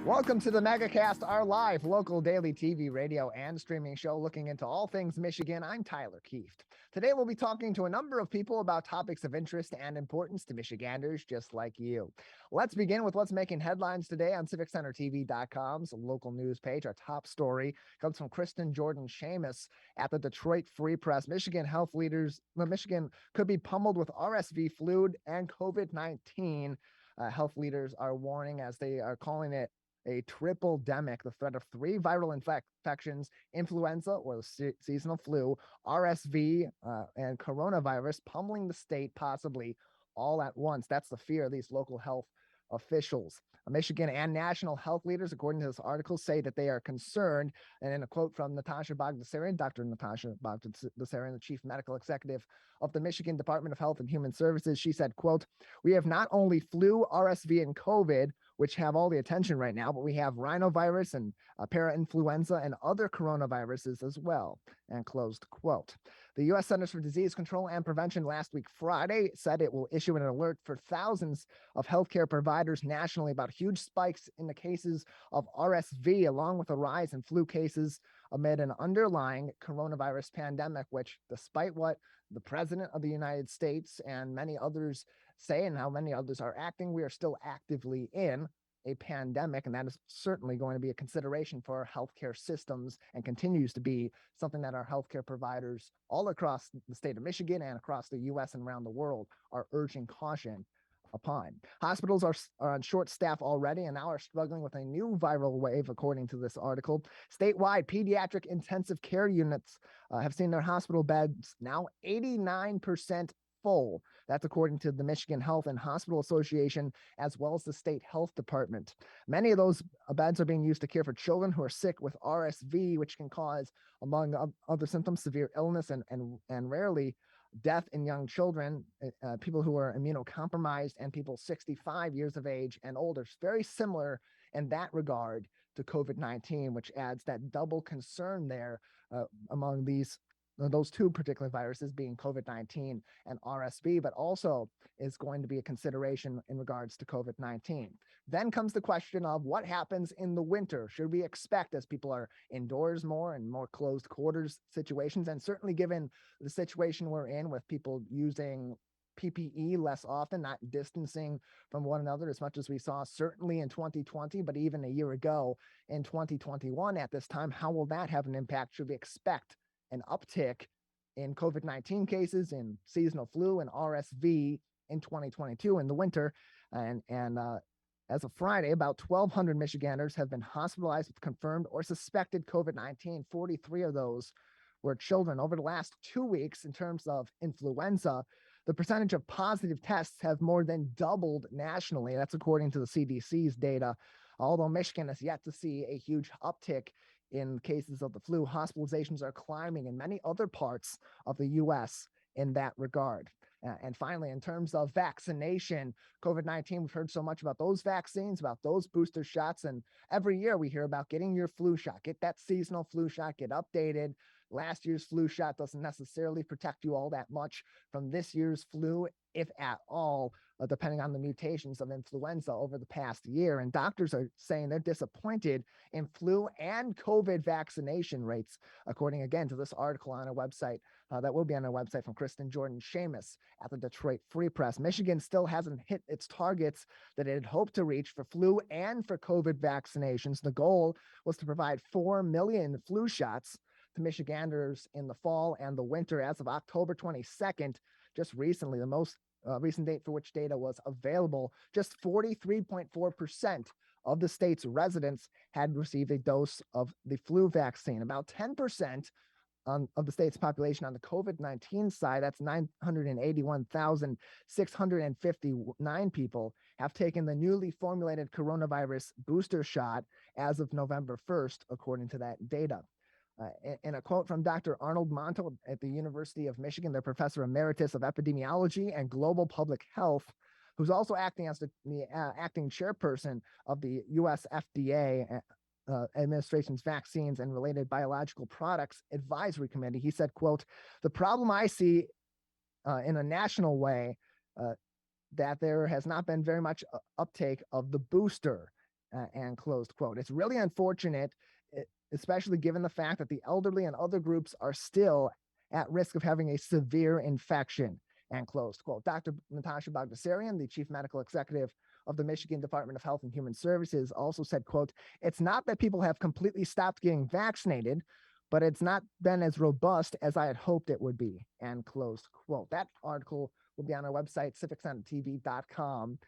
Welcome to the Megacast, our live local daily TV, radio, and streaming show looking into all things Michigan. I'm Tyler Kieft. Today we'll be talking to a number of people about topics of interest and importance to Michiganders just like you. Let's begin with what's making headlines today on CivicCenterTV.com's local news page. Our top story comes from Kristen Jordan Seamus at the Detroit Free Press. Michigan could be pummeled with RSV, flu, and COVID-19. Health leaders are warning, as they are calling it, a triple-demic, the threat of three viral infections, influenza or the seasonal flu, RSV, and coronavirus pummeling the state possibly all at once. That's the fear of these local health officials. Michigan and national health leaders, according to this article, say that they are concerned. And in a quote from Dr. Natasha Bagdasarian, the chief medical executive of the Michigan Department of Health and Human Services, she said, quote, "We have not only flu, RSV, and COVID, which have all the attention right now, but we have rhinovirus and parainfluenza and other coronaviruses as well," and closed quote. The U.S. Centers for Disease Control and Prevention last week, Friday, said it will issue an alert for thousands of healthcare providers nationally about huge spikes in the cases of RSV, along with a rise in flu cases amid an underlying coronavirus pandemic, which, despite what the president of the United States and many others say and how many others are acting, we are still actively in a pandemic, and that is certainly going to be a consideration for our healthcare systems and continues to be something that our healthcare providers all across the state of Michigan and across the U.S. and around the world are urging caution upon. Hospitals are on short staff already and now are struggling with a new viral wave, according to this article. Statewide pediatric intensive care units have seen their hospital beds now 89% full. That's according to the Michigan Health and Hospital Association, as well as the state health department. Many of those beds are being used to care for children who are sick with RSV, which can cause, among other symptoms, severe illness and rarely death in young children, people who are immunocompromised, and people 65 years of age and older. It's very similar in that regard to COVID-19, which adds that double concern there among those two particular viruses, being COVID-19 and RSV, but also is going to be a consideration in regards to COVID-19. Then comes the question of what happens in the winter. Should we expect, as people are indoors more and more closed quarters situations, and certainly given the situation we're in with people using PPE less often, not distancing from one another as much as we saw certainly in 2020, but even a year ago in 2021 at this time, how will that have an impact? Should we expect an uptick in COVID-19 cases, in seasonal flu and RSV in 2022 in the winter? And as of Friday, about 1,200 Michiganders have been hospitalized with confirmed or suspected COVID-19. 43 of those were children. Over the last 2 weeks, in terms of influenza, the percentage of positive tests have more than doubled nationally. That's according to the CDC's data. Although Michigan has yet to see a huge uptick in cases of the flu, hospitalizations are climbing in many other parts of the U.S. in that regard. And finally, in terms of vaccination, COVID-19, we've heard so much about those vaccines, about those booster shots. And every year we hear about getting your flu shot, get that seasonal flu shot, get updated. Last year's flu shot doesn't necessarily protect you all that much from this year's flu, if at all, depending on the mutations of influenza over the past year. And doctors are saying they're disappointed in flu and COVID vaccination rates, according again to this article on our website that will be on our website from Kristen Jordan Seamus at the Detroit Free Press. Michigan still hasn't hit its targets that it had hoped to reach for flu and for COVID vaccinations. The goal was to provide 4 million flu shots to Michiganders in the fall and the winter. As of October 22nd, just recently, the most recent date for which data was available, just 43.4% of the state's residents had received a dose of the flu vaccine. About 10% of the state's population on the COVID-19 side, that's 981,659 people, have taken the newly formulated coronavirus booster shot as of November 1st, according to that data. In a quote from Dr. Arnold Monto at the University of Michigan, their professor emeritus of epidemiology and global public health, who's also acting as the acting chairperson of the U.S. FDA administration's vaccines and related biological products advisory committee. He said, quote, "The problem I see in a national way that there has not been very much uptake of the booster." and closed quote. It's really unfortunate, especially given the fact that the elderly and other groups are still at risk of having a severe infection, and closed quote. Dr. Natasha Bagdasarian, the chief medical executive of the Michigan Department of Health and Human Services, also said, quote, "It's not that people have completely stopped getting vaccinated, but it's not been as robust as I had hoped it would be," and closed quote. That article will be on our website, civiccentertv.com,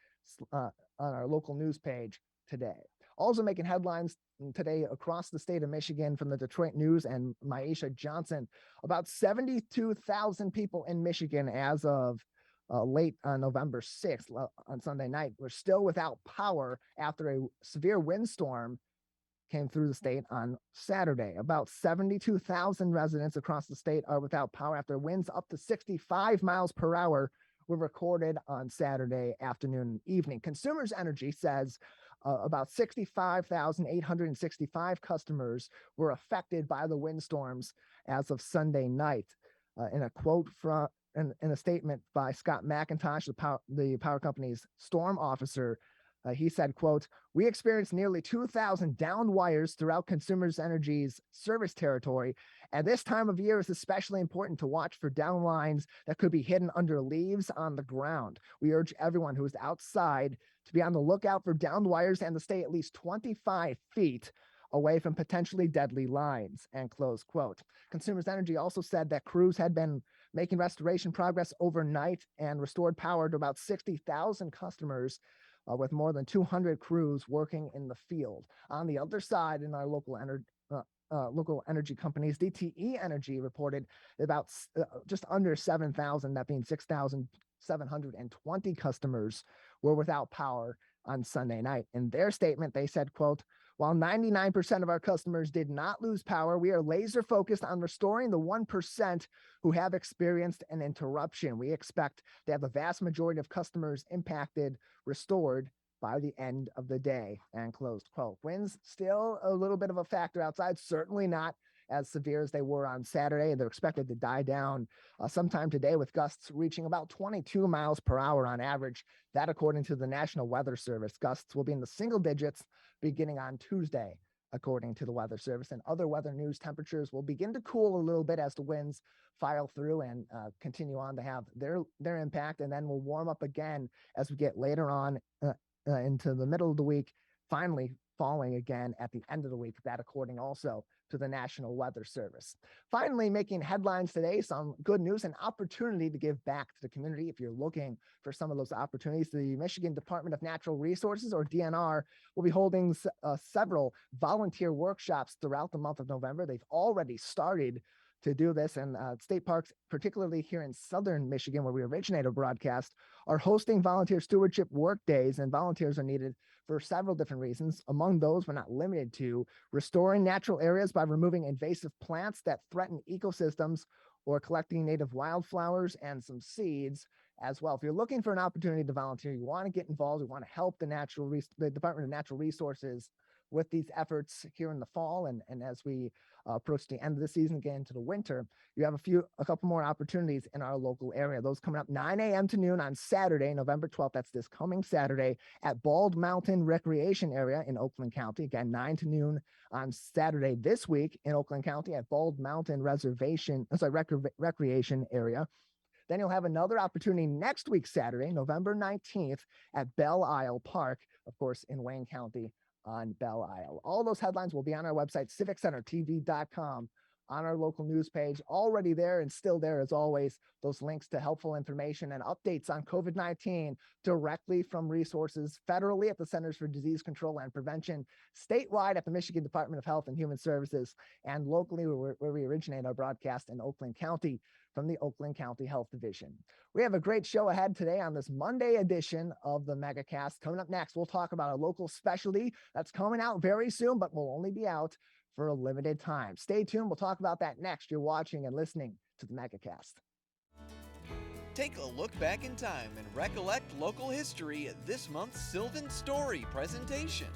on our local news page today. Also making headlines today across the state of Michigan from the Detroit News and Maisha Johnson, about 72,000 people in Michigan as of late on November 6th on Sunday night were still without power after a severe windstorm came through the state on Saturday. About 72,000 residents across the state are without power after winds up to 65 miles per hour were recorded on Saturday afternoon and evening. Consumers Energy says about 65,865 customers were affected by the windstorms as of Sunday night. In a quote from in a statement by Scott McIntosh, the power company's storm officer, he said, quote, "We experienced nearly 2,000 downed wires throughout Consumers Energy's service territory. At this time of year, it's especially important to watch for down lines that could be hidden under leaves on the ground. We urge everyone who is outside to be on the lookout for downed wires and to stay at least 25 feet away from potentially deadly lines," and close quote. Consumers Energy also said that crews had been making restoration progress overnight and restored power to about 60,000 customers, with more than 200 crews working in the field. On the other side, in our local energy companies, DTE Energy reported about just under 7,000, that being 6,720 customers were without power on Sunday night. In their statement, they said, quote, "While 99% of our customers did not lose power, we are laser focused on restoring the 1% who have experienced an interruption. We expect to have the vast majority of customers impacted restored by the end of the day," and closed quote. Winds still a little bit of a factor outside, certainly not as severe as they were on Saturday. They're expected to die down sometime today, with gusts reaching about 22 miles per hour on average. That, according to the National Weather Service. Gusts will be in the single digits beginning on Tuesday, according to the Weather Service. And other weather news, temperatures will begin to cool a little bit as the winds file through and continue on to have their impact, and then will warm up again as we get later on into the middle of the week, finally falling again at the end of the week. That, according also to the National Weather Service. Finally, making headlines today, some good news, an opportunity to give back to the community. If you're looking for some of those opportunities, the Michigan Department of Natural Resources, or DNR, will be holding several volunteer workshops throughout the month of November. They've already started to do this, and state parks, particularly here in southern Michigan, where we originate our broadcast, are hosting volunteer stewardship work days, and volunteers are needed for several different reasons. Among those, but not limited to, restoring natural areas by removing invasive plants that threaten ecosystems, or collecting native wildflowers and some seeds as well. If you're looking for an opportunity to volunteer, you want to get involved, you want to help the Department of Natural Resources with these efforts here in the fall, and as we approach the end of the season, again into the winter, you have a couple more opportunities in our local area. Those coming up 9 a.m. to noon on Saturday, November 12th. That's this coming Saturday at Bald Mountain Recreation Area in Oakland County. Again, 9 to noon on Saturday this week in Oakland County at Bald Mountain Recreation Area. Then you'll have another opportunity next week, Saturday, November 19th at Belle Isle Park, of course, in Wayne County on Belle Isle. All those headlines will be on our website, civiccentertv.com, on our local news page, already there and still there as always, those links to helpful information and updates on COVID-19 directly from resources federally at the Centers for Disease Control and Prevention, statewide at the Michigan Department of Health and Human Services, and locally where we originate our broadcast in Oakland County from the Oakland County Health Division. We have a great show ahead today on this Monday edition of the Megacast. Coming up next, we'll talk about a local specialty that's coming out very soon, but will only be out for a limited time. Stay tuned. We'll talk about that next. You're watching and listening to the Megacast. Take a look back in time and recollect local history at this month's Sylvan Story presentation.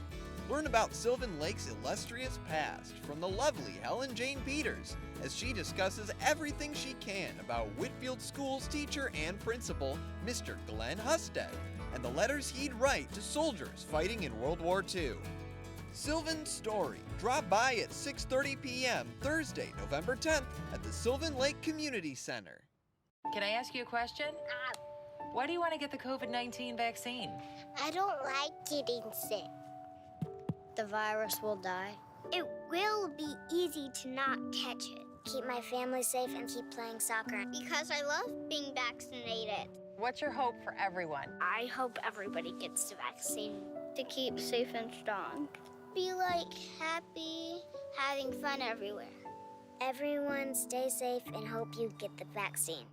Learn about Sylvan Lake's illustrious past from the lovely Helen Jane Peters as she discusses everything she can about Whitfield School's teacher and principal, Mr. Glenn Husted, and the letters he'd write to soldiers fighting in World War II. Sylvan's Story. Drop by at 6:30 p.m. Thursday, November 10th at the Sylvan Lake Community Center. Can I ask you a question? Why do you want to get the COVID-19 vaccine? I don't like getting sick. The virus will die. It will be easy to not catch it. Keep my family safe and keep playing soccer. Because I love being vaccinated. What's your hope for everyone? I hope everybody gets the vaccine to keep safe and strong. Be like happy, having fun everywhere. Everyone stay safe and hope you get the vaccine.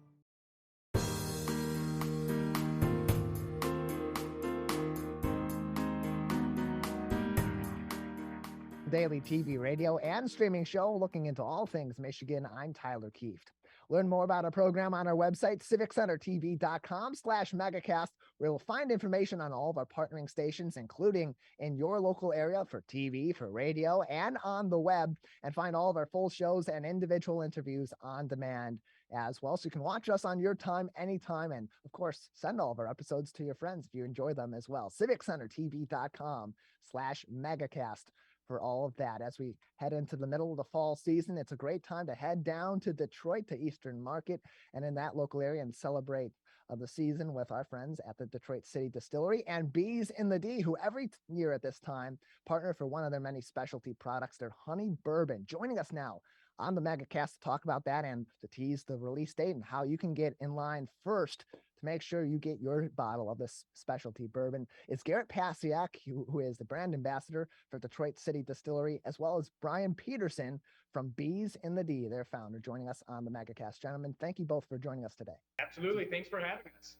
Daily TV, radio, and streaming show looking into all things Michigan. I'm Tyler Kieft. Learn more about our program on our website, civiccentertv.com/megacast, where you'll find information on all of our partnering stations, including in your local area for TV, for radio, and on the web, and find all of our full shows and individual interviews on demand as well. So you can watch us on your time, anytime, and of course, send all of our episodes to your friends if you enjoy them as well. civiccentertv.com/megacast. For all of that. As we head into the middle of the fall season, it's a great time to head down to Detroit to Eastern Market and in that local area and celebrate the season with our friends at the Detroit City Distillery and Bees in the D, who every year at this time partner for one of their many specialty products, their honey bourbon. Joining us now on the Megacast to talk about that and to tease the release date and how you can get in line first to make sure you get your bottle of this specialty bourbon. It's Garrett Pasiak, who is the brand ambassador for Detroit City Distillery, as well as Brian Peterson from Bees in the D, their founder, joining us on the Megacast. Gentlemen, thank you both for joining us today. Absolutely. Thanks for having us.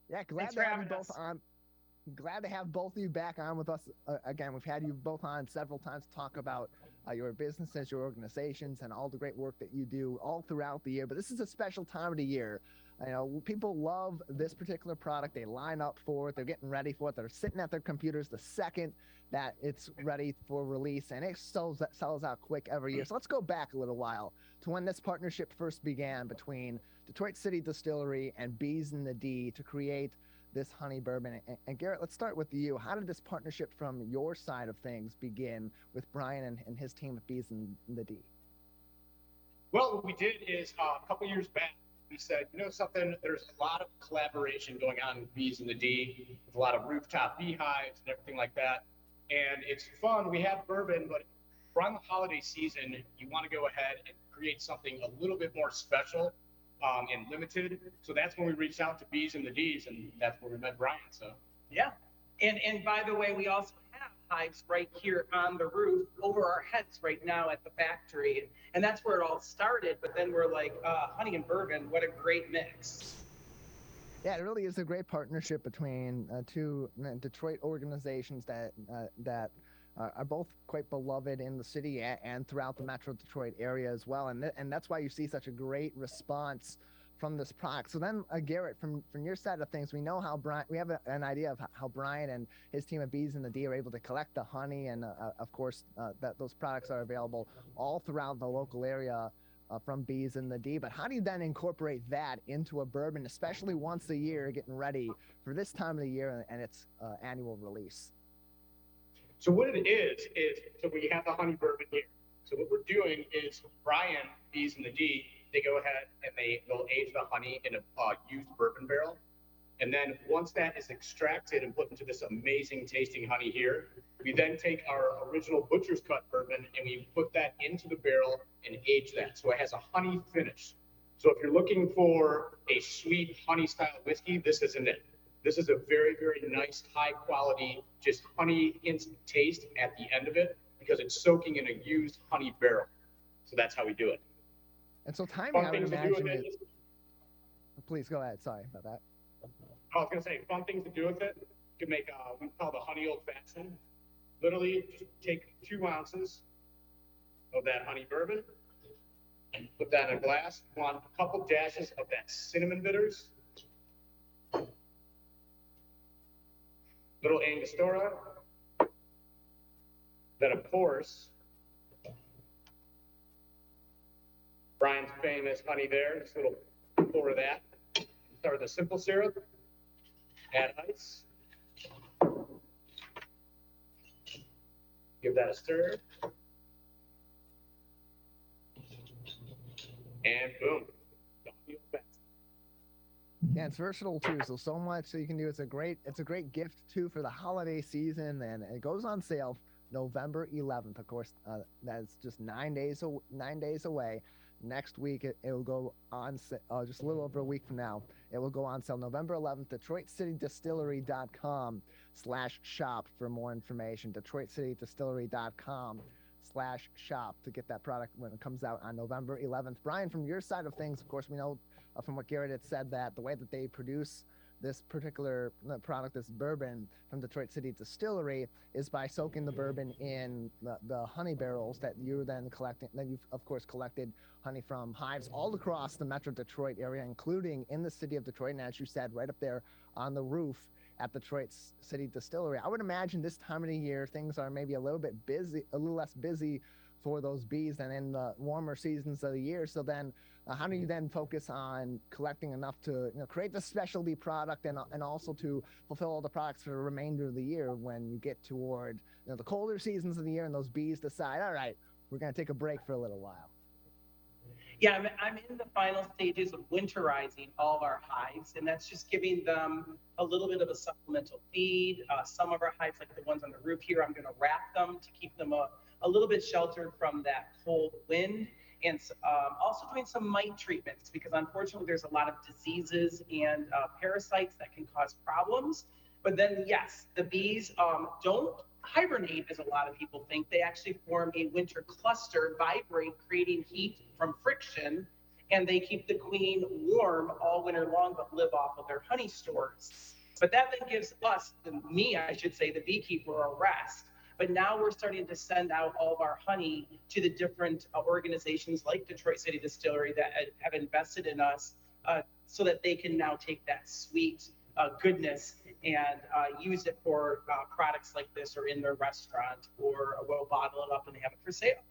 Yeah, glad to have you both on. Glad to have both of you back on with us again. We've had you both on several times to talk about your businesses, your organizations, and all the great work that you do all throughout the year. But this is a special time of the year. You know, people love this particular product. They line up for it. They're getting ready for it. They're sitting at their computers the second that it's ready for release, and it sells out quick every year. So let's go back a little while to when this partnership first began between Detroit City Distillery and Bees in the D to create this honey bourbon. And Garrett, let's start with you. How did this partnership from your side of things begin with Brian and his team at Bees in the D? Well, what we did is a couple years back, we said, you know something, there's a lot of collaboration going on with Bees in the D, with a lot of rooftop beehives and everything like that. And it's fun. We have bourbon, but around the holiday season, you want to go ahead and create something a little bit more special and limited. So that's when we reached out to Bees in the D's, and that's where we met Brian. So yeah. And by the way, we also have hives right here on the roof over our heads right now at the factory. And that's where it all started. But then we're like, honey and bourbon, what a great mix. Yeah, it really is a great partnership between two Detroit organizations that are both quite beloved in the city and throughout the Metro Detroit area as well. And that's why you see such a great response from this product. So then, Garrett, from your side of things, we know how we have an idea of how Brian and his team of Bees in the D are able to collect the honey, and of course, that those products are available all throughout the local area from Bees in the D. But how do you then incorporate that into a bourbon, especially once a year, getting ready for this time of the year and its annual release? So what it is so we have the honey bourbon here. So what we're doing is Brian, Bees in the D, they go ahead and they'll age the honey in a used bourbon barrel. And then once that is extracted and put into this amazing tasting honey here, we then take our original butcher's cut bourbon and we put that into the barrel and age that. So it has a honey finish. So if you're looking for a sweet honey style whiskey, this isn't it. This is a very, very nice, high quality, just honey instant taste at the end of it because it's soaking in a used honey barrel. So that's how we do it. And so timing, I would imagine is... Please go ahead. Sorry about that. I was going to say, fun things to do with it. You can make we call the honey old fashioned. Literally, just take 2 ounces of that honey bourbon and put that in a glass. You want a couple dashes of that cinnamon bitters. Little Angostura. Then, of course, Brian's famous honey there, just a little pour of that. Start with a simple syrup, add ice. Give that a stir. And boom. Yeah, it's versatile too. So much that you can do. It's a great gift too for the holiday season, and it goes on sale November 11th. Of course, that's just 9 days away. Next week it will go on just a little over a week from now. It will go on sale November 11th. DetroitCityDistillery.com/shop for more information. DetroitCityDistillery.com/shop to get that product when it comes out on November 11th. Brian, from your side of things, of course, we know from what Garrett had said that the way that they produce this particular product, this bourbon from Detroit City Distillery, is by soaking the bourbon in the honey barrels that you're then collecting. Then you've of course collected honey from hives all across the Metro Detroit area, including in the city of Detroit, and as you said, right up there on the roof at Detroit City Distillery. I would imagine this time of the year things are maybe a little less busy for those bees than in the warmer seasons of the year. So then how do you then focus on collecting enough to create the specialty product and also to fulfill all the products for the remainder of the year when you get toward the colder seasons of the year and those bees decide, all right, we're going to take a break for a little while? Yeah, I'm in the final stages of winterizing all of our hives, and that's just giving them a little bit of a supplemental feed. Some of our hives, like the ones on the roof here, I'm going to wrap them to keep them a little bit sheltered from that cold wind. And also doing some mite treatments, because unfortunately there's a lot of diseases and parasites that can cause problems. But then, yes, the bees don't hibernate as a lot of people think. They actually form a winter cluster, vibrate, creating heat from friction, and they keep the queen warm all winter long, but live off of their honey stores. But that then gives us, I should say, the beekeeper, a rest. But now we're starting to send out all of our honey to the different organizations like Detroit City Distillery that have invested in us so that they can now take that sweet goodness and use it for products like this or in their restaurant, or we'll bottle it up and have it for sale.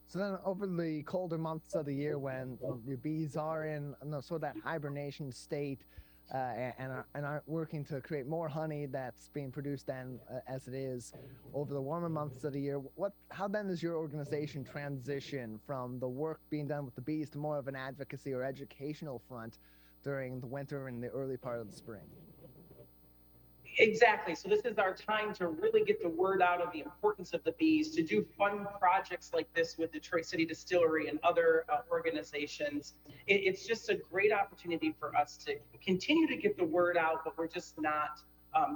So then over the colder months of the year when your bees are in sort of that hibernation state, and aren't working to create more honey that's being produced then as it is over the warmer months of the year, how then does your organization transition from the work being done with the bees to more of an advocacy or educational front during the winter and the early part of the spring? Exactly. So this is our time to really get the word out of the importance of the bees, to do fun projects like this with Detroit City Distillery and other organizations. It's just a great opportunity for us to continue to get the word out, but we're just not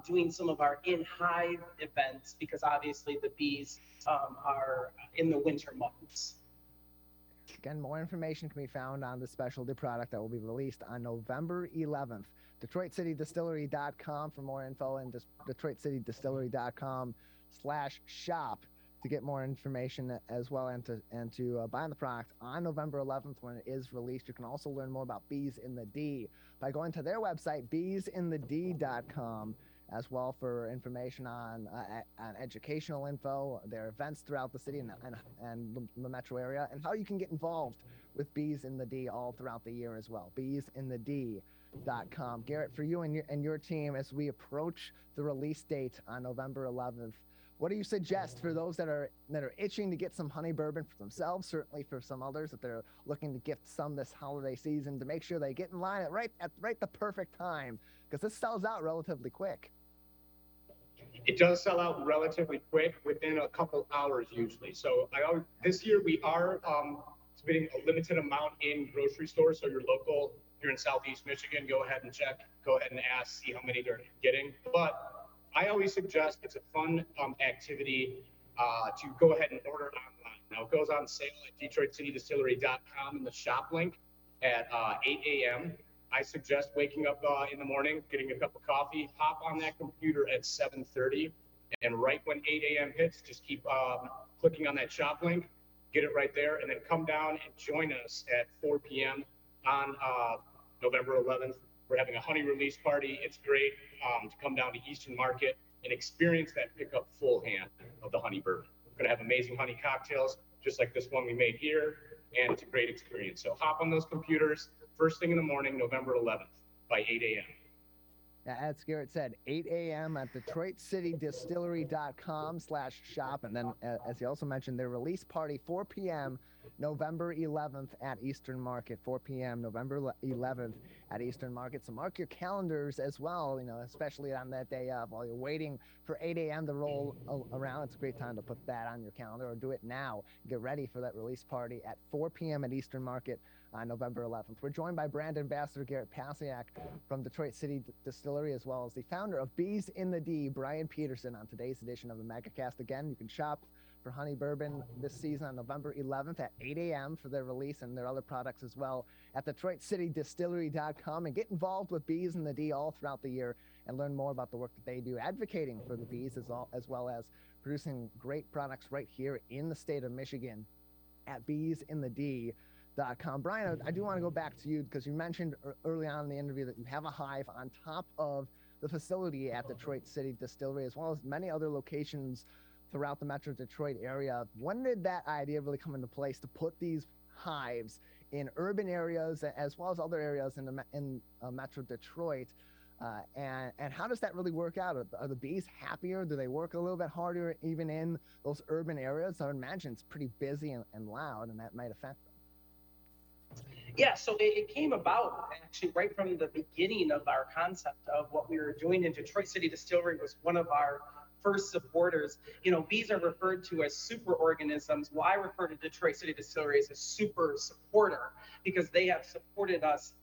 doing some of our in-hive events because obviously the bees are in the winter months. Again, more information can be found on the specialty product that will be released on November 11th. DetroitCityDistillery.com for more info, and DetroitCityDistillery.com/shop to get more information as well, and to buy the product on November 11th when it is released. You can also learn more about Bees in the D by going to their website, beesinthed.com, as well for information on educational info, their events throughout the city and the metro area, and how you can get involved with Bees in the D all throughout the year as well. beesinthed.com. Garrett, for you and your team, as we approach the release date on November 11th, what do you suggest for those that are itching to get some honey bourbon for themselves, certainly for some others that they're looking to gift some this holiday season, to make sure they get in line at the perfect time, because this sells out relatively quick? It does sell out relatively quick, within a couple hours usually. So this year we are submitting a limited amount in grocery stores. So your local, you're in Southeast Michigan, go ahead and check, go ahead and ask, see how many they're getting. But I always suggest it's a fun activity to go ahead and order it online. Now it goes on sale at DetroitCityDistillery.com in the shop link at 8 a.m. I suggest waking up in the morning, getting a cup of coffee, hop on that computer at 7:30, and right when 8 a.m. hits, just keep clicking on that shop link, get it right there, and then come down and join us at 4 p.m. on November 11th. We're having a honey release party. It's great to come down to Eastern Market and experience that pickup full hand of the honey bourbon. We're going to have amazing honey cocktails, just like this one we made here. and it's a great experience. So hop on those computers first thing in the morning, November 11th by 8 a.m. As Garrett said, 8 a.m. at DetroitCityDistillery.com/shop. And then, as he also mentioned, their release party, 4 p.m. November 11th at Eastern Market, 4 p.m. November 11th at Eastern Market. So mark your calendars as well, especially on that day of while you're waiting for 8 a.m. to roll around. It's a great time to put that on your calendar or do it now. Get ready for that release party at 4 p.m. at Eastern Market on November 11th. We're joined by brand ambassador Garrett Pasiak from Detroit City Distillery, as well as the founder of Bees in the D, Brian Peterson, on today's edition of the Megacast. Again, you can shop for Honey Bourbon this season on November 11th at 8 a.m. for their release and their other products as well at DetroitCityDistillery.com, and get involved with Bees in the D all throughout the year and learn more about the work that they do advocating for the bees as well as producing great products right here in the state of Michigan at BeesInTheD.com. Brian, I do want to go back to you because you mentioned early on in the interview that you have a hive on top of the facility at Detroit City Distillery, as well as many other locations throughout the Metro Detroit area. When did that idea really come into place to put these hives in urban areas as well as other areas in Metro Detroit? And how does that really work out? Are the bees happier? Do they work a little bit harder even in those urban areas? I would imagine it's pretty busy and loud, and that might affect them. Yeah, so it came about actually right from the beginning of our concept of what we were doing in Detroit City Distillery was one of our first supporters. Bees are referred to as super organisms. Well, I refer to Detroit City Distillery as a super supporter because they have supported us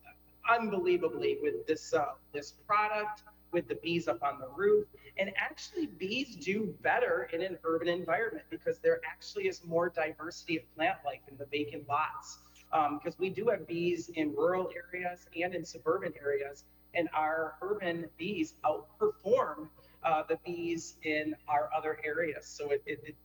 unbelievably with this product, with the bees up on the roof. And actually, bees do better in an urban environment because there actually is more diversity of plant life in the vacant lots. Because we do have bees in rural areas and in suburban areas, and our urban bees outperform the bees in our other areas. So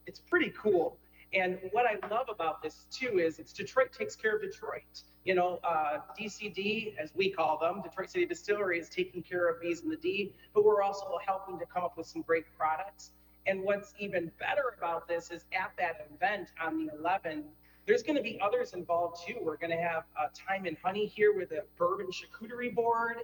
it's pretty cool. And what I love about this too is it's Detroit takes care of Detroit. DCD, as we call them, Detroit City Distillery, is taking care of Bees in the D, but we're also helping to come up with some great products. And what's even better about this is at that event on the 11th, there's going to be others involved too. We're going to have Time and Honey here with a bourbon charcuterie board.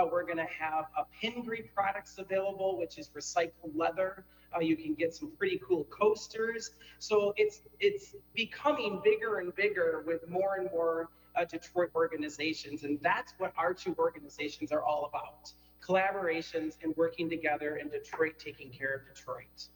We're going to have a Pingree products available, which is recycled leather. You can get some pretty cool coasters. So it's becoming bigger and bigger with more and more Detroit organizations. And that's what our two organizations are all about. Collaborations and working together, and Detroit taking care of Detroit.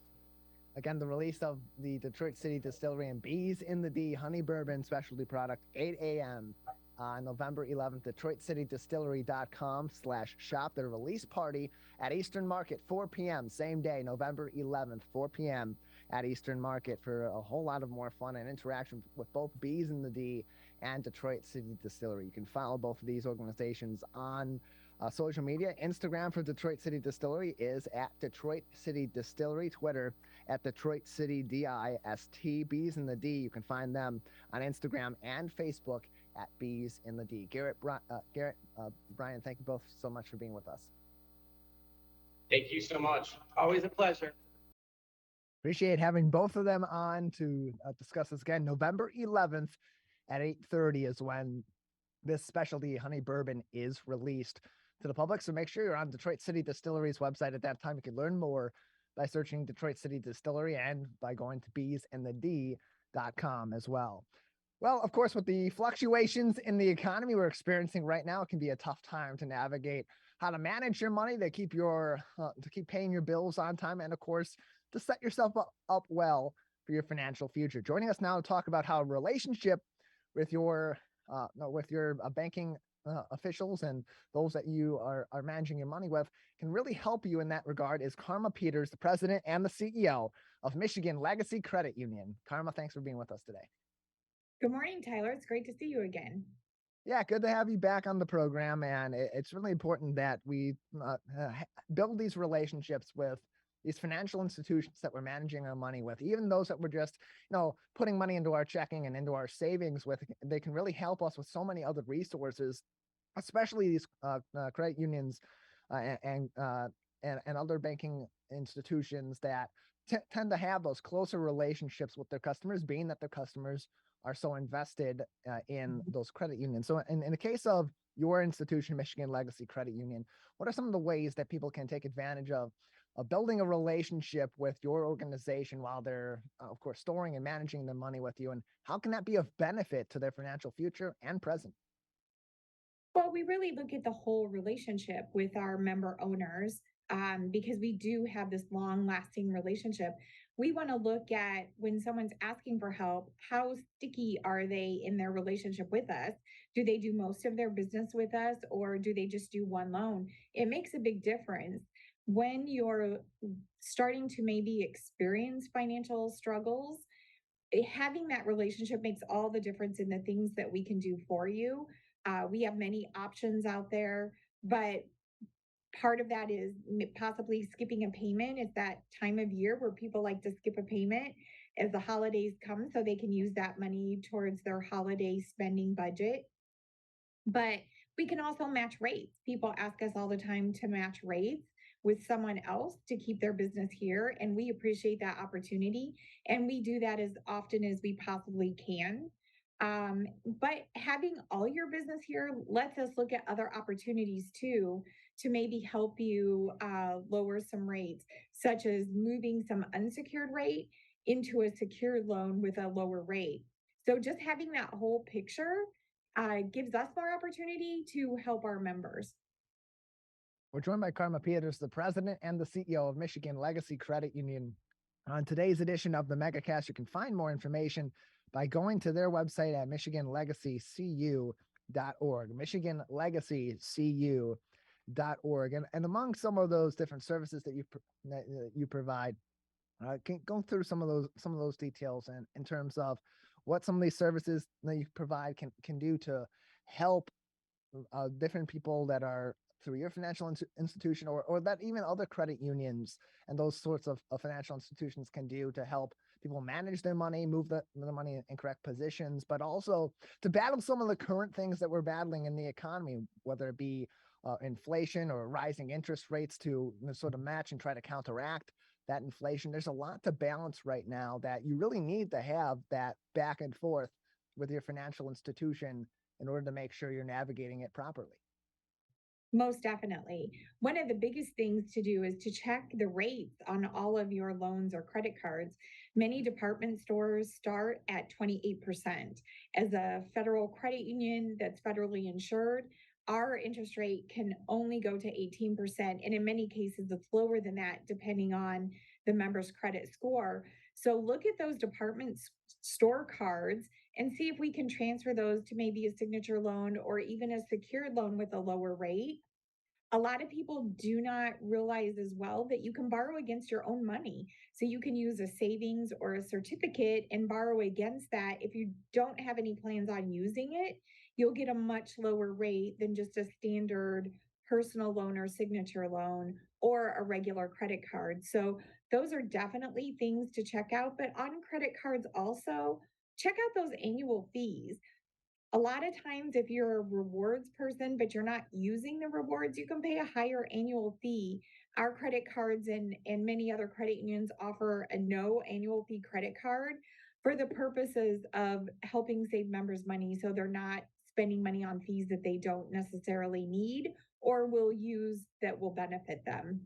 Again, the release of the Detroit City Distillery and Bees in the D Honey Bourbon specialty product, 8 a.m. on November 11th, DetroitCityDistillery.com/shop. Their release party at Eastern Market, 4 p.m. Same day, November 11th, 4 p.m. at Eastern Market for a whole lot of more fun and interaction with both Bees in the D and Detroit City Distillery. You can follow both of these organizations on social media. Instagram for Detroit City Distillery is at Detroit City Distillery. Twitter at Detroit City DIST. Bees in the D. You can find them on Instagram and Facebook at Bees in the D. Garrett, Brian, thank you both so much for being with us. Thank you so much. Always a pleasure. Appreciate having both of them on to discuss this again. November 11th at 8:30 is when this specialty honey bourbon is released to the public. So make sure you're on Detroit City Distillery's website at that time. You can learn more by searching Detroit City Distillery and by going to BeesInTheD.com as well. Well, of course, with the fluctuations in the economy we're experiencing right now, it can be a tough time to navigate how to manage your money, to keep paying your bills on time, and of course, to set yourself up well for your financial future. Joining us now to talk about how a relationship with your banking officials and those that you are managing your money with can really help you in that regard is Karma Peters, the president and the CEO of Michigan Legacy Credit Union. Karma, thanks for being with us today. Good morning, Tyler. It's great to see you again. Yeah, good to have you back on the program. And it's really important that we build these relationships with these financial institutions that we're managing our money with, even those that we're just, putting money into our checking and into our savings with. They can really help us with so many other resources, especially these credit unions and other banking institutions that tend to have those closer relationships with their customers, being that their customers are so invested in those credit unions. So in the case of your institution, Michigan Legacy Credit Union, what are some of the ways that people can take advantage of building a relationship with your organization while they're, of course, storing and managing their money with you? And how can that be of benefit to their financial future and present? Well, we really look at the whole relationship with our member owners because we do have this long lasting relationship. We want to look at when someone's asking for help, how sticky are they in their relationship with us? Do they do most of their business with us or do they just do one loan? It makes a big difference. When you're starting to maybe experience financial struggles, having that relationship makes all the difference in the things that we can do for you. We have many options out there, but part of that is possibly skipping a payment. It's that time of year where people like to skip a payment as the holidays come so they can use that money towards their holiday spending budget. But we can also match rates. People ask us all the time to match rates with someone else to keep their business here. And we appreciate that opportunity. And we do that as often as we possibly can. But having all your business here lets us look at other opportunities too to maybe help you lower some rates, such as moving some unsecured rate into a secured loan with a lower rate. So just having that whole picture gives us more opportunity to help our members. We're joined by Karma Peters, the president and the CEO of Michigan Legacy Credit Union. On today's edition of the Megacast, you can find more information by going to their website at michiganlegacycu.org, michiganlegacycu.org. And among some of those different services that you provide, can go through some of those details and in terms of what some of these services that you provide can do to help different people that are through your financial institution or that even other credit unions and those sorts of financial institutions can do to help people manage their money, move the money in correct positions, but also to battle some of the current things that we're battling in the economy, whether it be inflation or rising interest rates to sort of match and try to counteract that inflation. There's a lot to balance right now that you really need to have that back and forth with your financial institution in order to make sure you're navigating it properly. Most definitely. One of the biggest things to do is to check the rates on all of your loans or credit cards. Many department stores start at 28%. As a federal credit union that's federally insured, our interest rate can only go to 18%. And in many cases, it's lower than that, depending on the member's credit score. So look at those department store cards and see if we can transfer those to maybe a signature loan or even a secured loan with a lower rate. A lot of people do not realize as well that you can borrow against your own money. So you can use a savings or a certificate and borrow against that. If you don't have any plans on using it, you'll get a much lower rate than just a standard personal loan or signature loan or a regular credit card. So those are definitely things to check out. But on credit cards also, check out those annual fees. A lot of times, if you're a rewards person, but you're not using the rewards, you can pay a higher annual fee. Our credit cards and many other credit unions offer a no annual fee credit card for the purposes of helping save members money so they're not spending money on fees that they don't necessarily need or will use that will benefit them.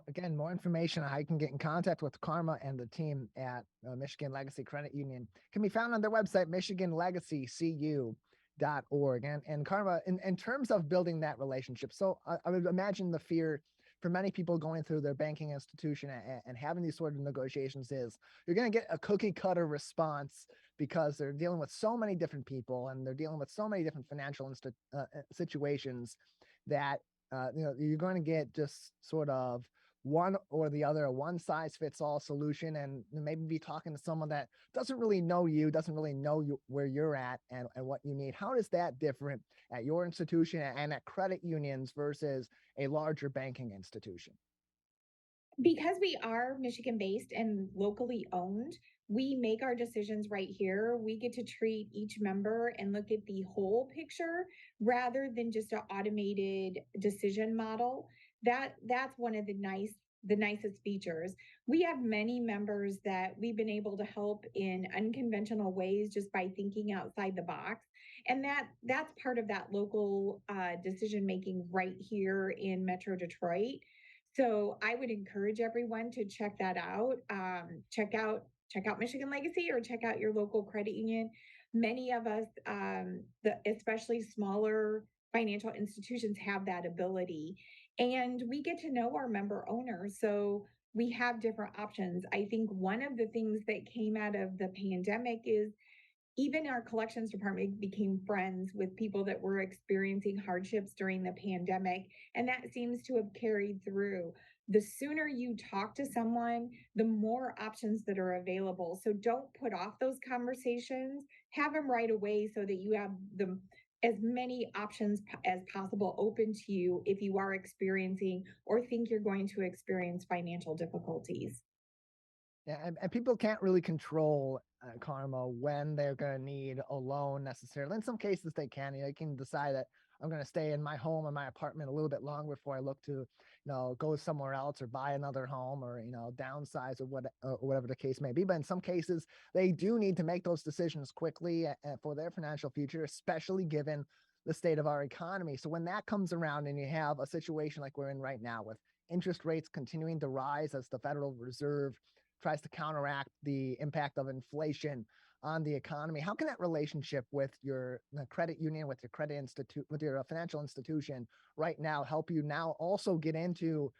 Again, more information on how you can get in contact with Karma and the team at Michigan Legacy Credit Union can be found on their website, michiganlegacycu.org. And Karma, in terms of building that relationship, so I would imagine the fear for many people going through their banking institution and having these sort of negotiations is you're going to get a cookie cutter response because they're dealing with so many different people and they're dealing with so many different financial situations that you're going to get just sort of one or the other, a one size fits all solution, and maybe be talking to someone that doesn't really know you, doesn't really know where you're at and what you need. How is that different at your institution and at credit unions versus a larger banking institution? Because we are Michigan based and locally owned, we make our decisions right here. We get to treat each member and look at the whole picture rather than just an automated decision model. That's one of the nice the nicest features. We have many members that we've been able to help in unconventional ways just by thinking outside the box. And that's part of that local decision making right here in Metro Detroit. So I would encourage everyone to check that out. Check out Michigan Legacy or check out your local credit union. Many of us, especially smaller financial institutions, have that ability, and we get to know our member owners. So we have different options. I think one of the things that came out of the pandemic is even our collections department became friends with people that were experiencing hardships during the pandemic, and that seems to have carried through. The sooner you talk to someone, the more options that are available. So don't put off those conversations. Have them right away so that you have the as many options as possible open to you if you are experiencing or think you're going to experience financial difficulties. Yeah, and people can't really control karma when they're going to need a loan necessarily. In some cases, they can. They can decide that I'm going to stay in my home or my apartment a little bit longer before I look to, go somewhere else or buy another home or downsize or whatever the case may be. But in some cases, they do need to make those decisions quickly for their financial future, especially given the state of our economy. So when that comes around and you have a situation like we're in right now with interest rates continuing to rise as the Federal Reserve tries to counteract the impact of inflation on the economy. How can that relationship with your credit union, with your credit institute, with your financial institution right now help you now also get into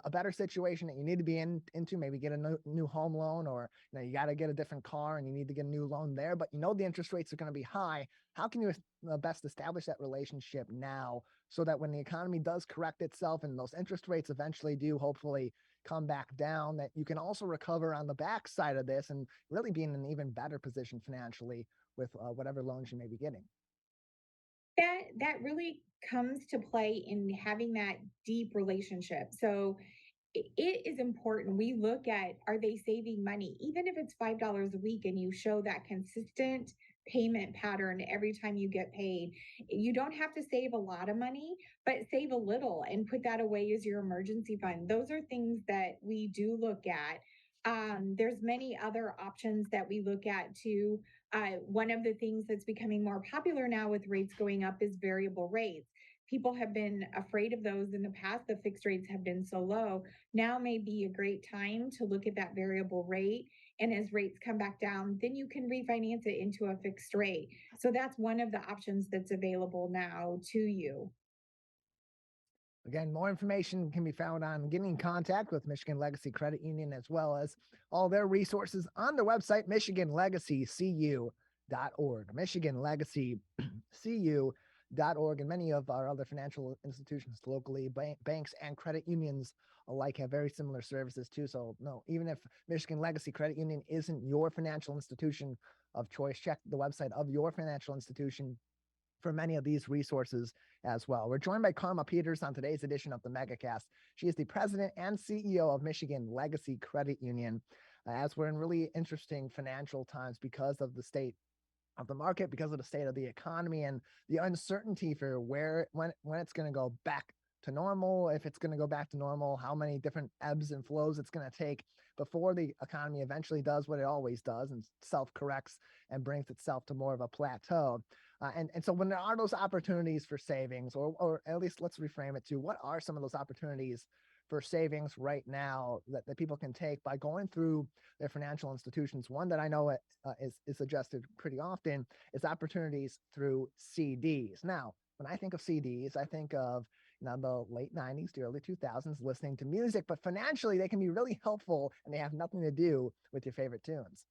a better situation that you need to be into, maybe get a new home loan, or you got to get a different car and you need to get a new loan there, but the interest rates are going to be high. How can you best establish that relationship now so that when the economy does correct itself and those interest rates eventually do hopefully come back down, that you can also recover on the backside of this and really be in an even better position financially with whatever loans you may be getting? That really comes to play in having that deep relationship. So it is important. We look at, are they saving money? Even if it's $5 a week and you show that consistent payment pattern every time you get paid, you don't have to save a lot of money, but save a little and put that away as your emergency fund. Those are things that we do look at. There's many other options that we look at too. One of the things that's becoming more popular now with rates going up is variable rates. People have been afraid of those in the past. The fixed rates have been so low. Now may be a great time to look at that variable rate. And as rates come back down, then you can refinance it into a fixed rate. So that's one of the options that's available now to you. Again, more information can be found on getting in contact with Michigan Legacy Credit Union, as well as all their resources on their website, MichiganLegacyCU.org. MichiganLegacyCU.org, and many of our other financial institutions locally, banks and credit unions alike, have very similar services too. So no, even if Michigan Legacy Credit Union isn't your financial institution of choice, check the website of your financial institution for many of these resources as well. We're joined by Karma Peters on today's edition of the Megacast. She is the president and CEO of Michigan Legacy Credit Union. As we're in really interesting financial times because of the state of the market, because of the state of the economy and the uncertainty for when it's going to go back to normal, if it's going to go back to normal, how many different ebbs and flows it's going to take before the economy eventually does what it always does and self-corrects and brings itself to more of a plateau. And so when there are those opportunities for savings, or at least let's reframe it to, what are some of those opportunities for savings right now that people can take by going through their financial institutions? One that I know is suggested pretty often is opportunities through CDs. Now, when I think of CDs, I think of the late 90s to early 2000s listening to music, but financially they can be really helpful and they have nothing to do with your favorite tunes.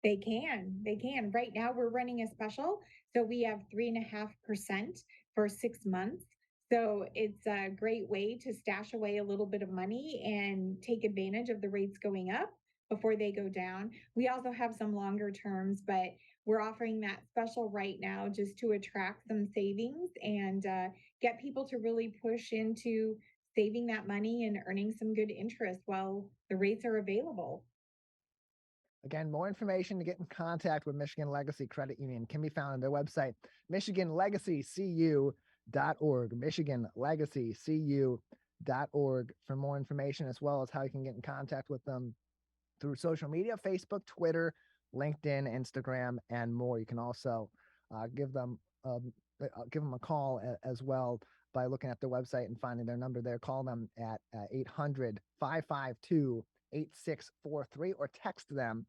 They can. They can. Right now, we're running a special. So we have 3.5% for 6 months. So it's a great way to stash away a little bit of money and take advantage of the rates going up before they go down. We also have some longer terms, but we're offering that special right now just to attract some savings and get people to really push into saving that money and earning some good interest while the rates are available. Again, more information to get in contact with Michigan Legacy Credit Union can be found on their website, MichiganLegacyCU.org, MichiganLegacyCU.org. for more information, as well as how you can get in contact with them through social media, Facebook, Twitter, LinkedIn, Instagram, and more. You can also give them a call as well by looking at their website and finding their number there. Call them at 800-552-8643 or text them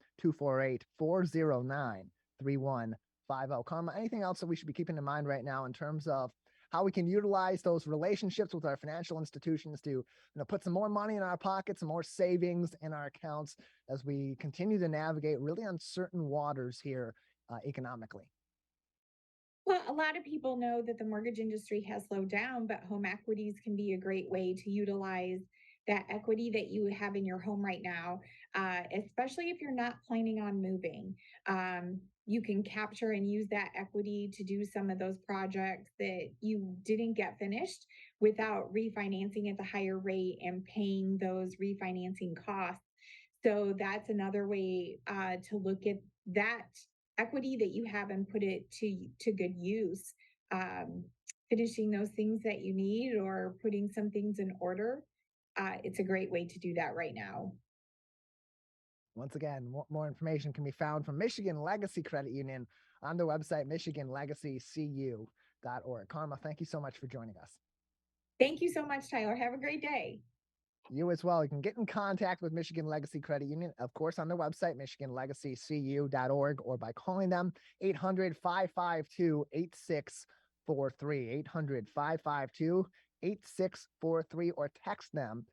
248-409-3150. Karma, anything else that we should be keeping in mind right now in terms of how we can utilize those relationships with our financial institutions to put some more money in our pockets, some more savings in our accounts as we continue to navigate really uncertain waters here economically? Well, a lot of people know that the mortgage industry has slowed down, but home equities can be a great way to utilize that equity that you have in your home right now, especially if you're not planning on moving. You can capture and use that equity to do some of those projects that you didn't get finished without refinancing at the higher rate and paying those refinancing costs. So that's another way to look at that equity that you have and put it to good use. Finishing those things that you need or putting some things in order. It's a great way to do that right now. Once again, more information can be found from Michigan Legacy Credit Union on their website, michiganlegacycu.org. Karma, thank you so much for joining us. Thank you so much, Tyler. Have a great day. You as well. You can get in contact with Michigan Legacy Credit Union, of course, on their website, michiganlegacycu.org, or by calling them 800-552-8643, 800-552-8643, or text them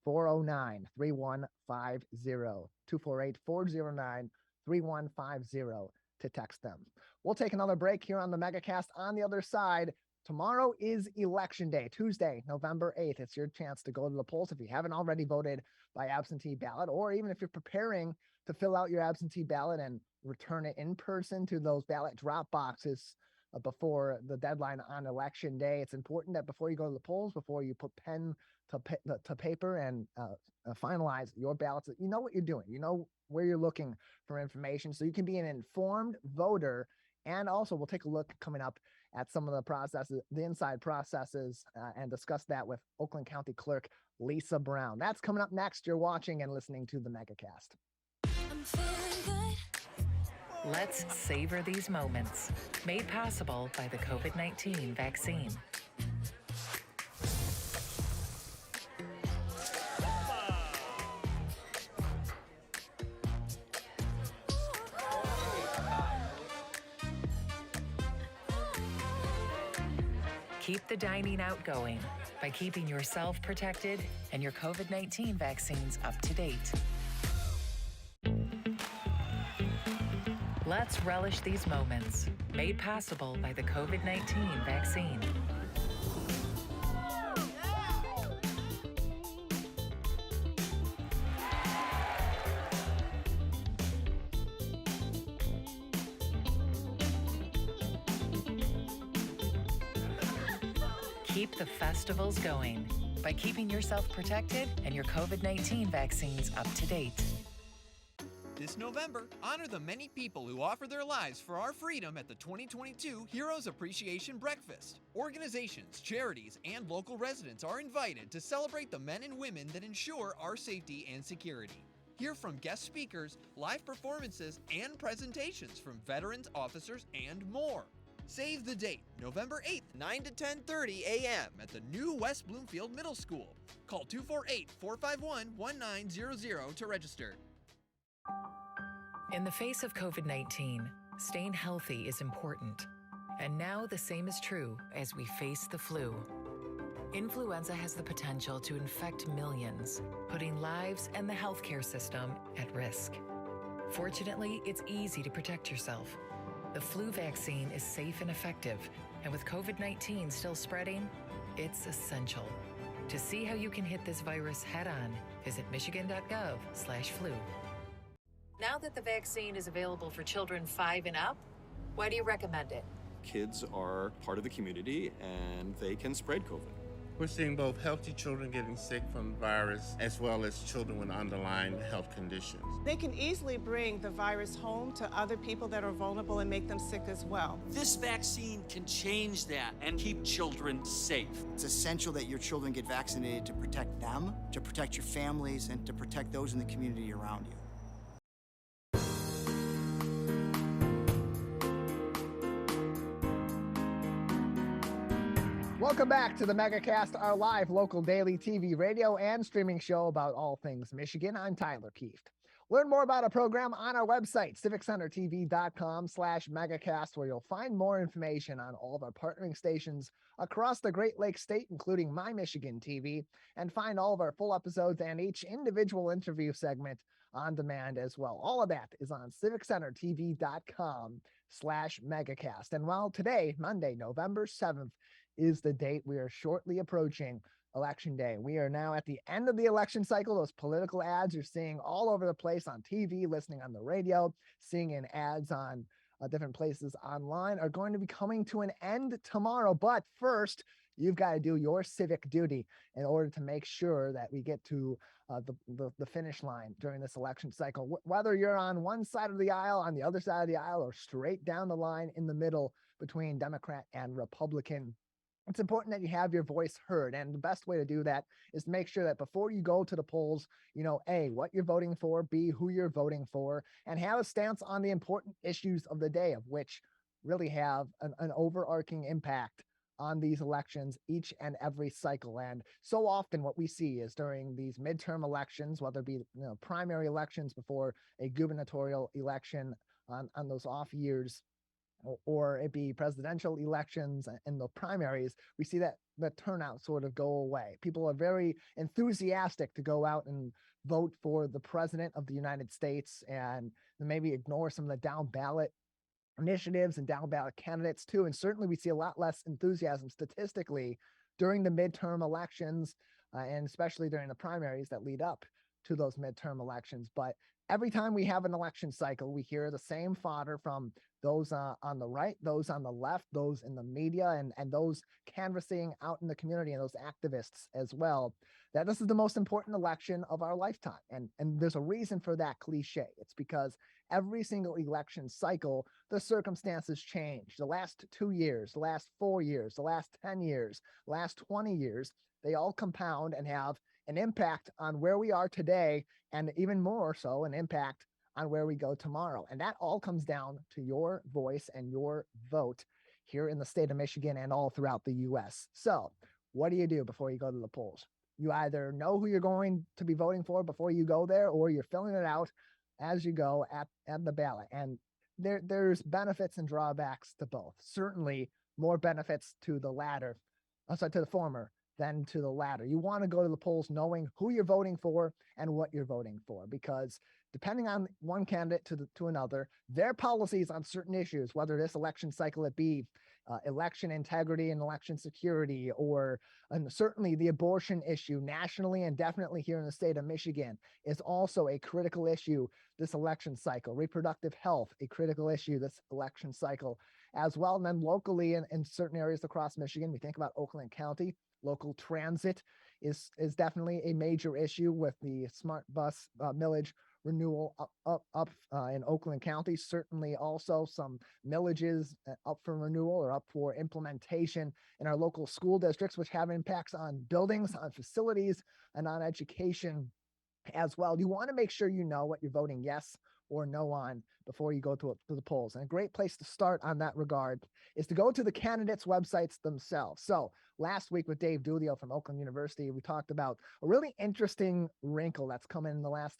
248-409-3150, 248-409-3150 to text them. We'll take another break here on the Megacast. On the other side, tomorrow is Election Day, Tuesday, November 8th. It's your chance to go to the polls if you haven't already voted by absentee ballot, or even if you're preparing to fill out your absentee ballot and return it in person to those ballot drop boxes before the deadline on Election Day. It's important that before you go to the polls, before you put pen to paper and finalize your ballots, you know what you're doing. You know where you're looking for information so you can be an informed voter. And also, we'll take a look coming up at some of the processes, the inside processes, and discuss that with Oakland County Clerk Lisa Brown. That's coming up next. You're watching and listening to the Megacast. Let's savor these moments. Made possible by the COVID-19 vaccine. Keep the dining out going by keeping yourself protected and your COVID-19 vaccines up to date. Let's relish these moments, made possible by the COVID-19 vaccine. Keep the festivals going by keeping yourself protected and your COVID-19 vaccines up to date. This November, honor the many people who offer their lives for our freedom at the 2022 Heroes Appreciation Breakfast. Organizations, charities, and local residents are invited to celebrate the men and women that ensure our safety and security. Hear from guest speakers, live performances, and presentations from veterans, officers, and more. Save the date, November 8th, 9 to 10:30 a.m. at the new West Bloomfield Middle School. Call 248-451-1900 to register. In the face of COVID-19, staying healthy is important. And now the same is true as we face the flu. Influenza has the potential to infect millions, putting lives and the healthcare system at risk. Fortunately, it's easy to protect yourself. The flu vaccine is safe and effective, and with COVID-19 still spreading, it's essential. To see how you can hit this virus head-on, visit michigan.gov/flu. Now that the vaccine is available for children 5 and up, why do you recommend it? Kids are part of the community and they can spread COVID. We're seeing both healthy children getting sick from the virus as well as children with underlying health conditions. They can easily bring the virus home to other people that are vulnerable and make them sick as well. This vaccine can change that and keep children safe. It's essential that your children get vaccinated to protect them, to protect your families, and to protect those in the community around you. Welcome back to the Megacast, our live local daily TV, radio, and streaming show about all things Michigan. I'm Tyler Kieft. Learn more about our program on our website, civiccentertv.com/megacast, where you'll find more information on all of our partnering stations across the Great Lakes state, including My Michigan TV, and find all of our full episodes and each individual interview segment on demand as well. All of that is on civiccentertv.com/megacast. And while today, Monday, November 7th, is the date, we are shortly approaching Election Day. We are now at the end of the election cycle. Those political ads you're seeing all over the place on TV, listening on the radio, seeing in ads on different places online are going to be coming to an end tomorrow. But first, you've got to do your civic duty in order to make sure that we get to the finish line during this election cycle. Whether you're on one side of the aisle, on the other side of the aisle, or straight down the line in the middle between Democrat and Republican, it's important that you have your voice heard. And the best way to do that is to make sure that before you go to the polls, you know, A, what you're voting for, B, who you're voting for, and have a stance on the important issues of the day, of which really have an overarching impact on these elections each and every cycle. And so often what we see is during these midterm elections, whether it be primary elections before a gubernatorial election on those off years, or it be presidential elections and the primaries, we see that the turnout sort of go away. People are very enthusiastic to go out and vote for the president of the United States and maybe ignore some of the down ballot initiatives and down ballot candidates too. And certainly we see a lot less enthusiasm statistically during the midterm elections and especially during the primaries that lead up to those midterm elections. But every time we have an election cycle, we hear the same fodder from those on the right, those on the left, those in the media, and those canvassing out in the community, and those activists as well, that this is the most important election of our lifetime. And there's a reason for that cliche. It's because every single election cycle, the circumstances change. The last 2 years, the last 4 years, the last 10 years, last 20 years, they all compound and have an impact on where we are today, and even more so an impact on where we go tomorrow. And that all comes down to your voice and your vote here in the state of Michigan and all throughout the US. So what do you do before you go to the polls? You either know who you're going to be voting for before you go there, or you're filling it out as you go at the ballot. And there's benefits and drawbacks to both. Certainly more benefits to the latter, to the former than to the latter. You want to go to the polls knowing who you're voting for and what you're voting for, because depending on one candidate to another, their policies on certain issues, whether this election cycle it be election integrity and election security, or and certainly the abortion issue nationally and definitely here in the state of Michigan is also a critical issue this election cycle. Reproductive health, a critical issue this election cycle as well. And then locally in certain areas across Michigan, we think about Oakland County. Local transit is definitely a major issue with the smart bus millage renewal up in Oakland County. Certainly also some millages up for renewal or up for implementation in our local school districts, which have impacts on buildings, on facilities, and on education as well. You want to make sure you know what you're voting yes or no on before you go to the polls. And a great place to start on that regard is to go to the candidates' websites themselves. So last week with Dave Dulio from Oakland University, we talked about a really interesting wrinkle that's come in the last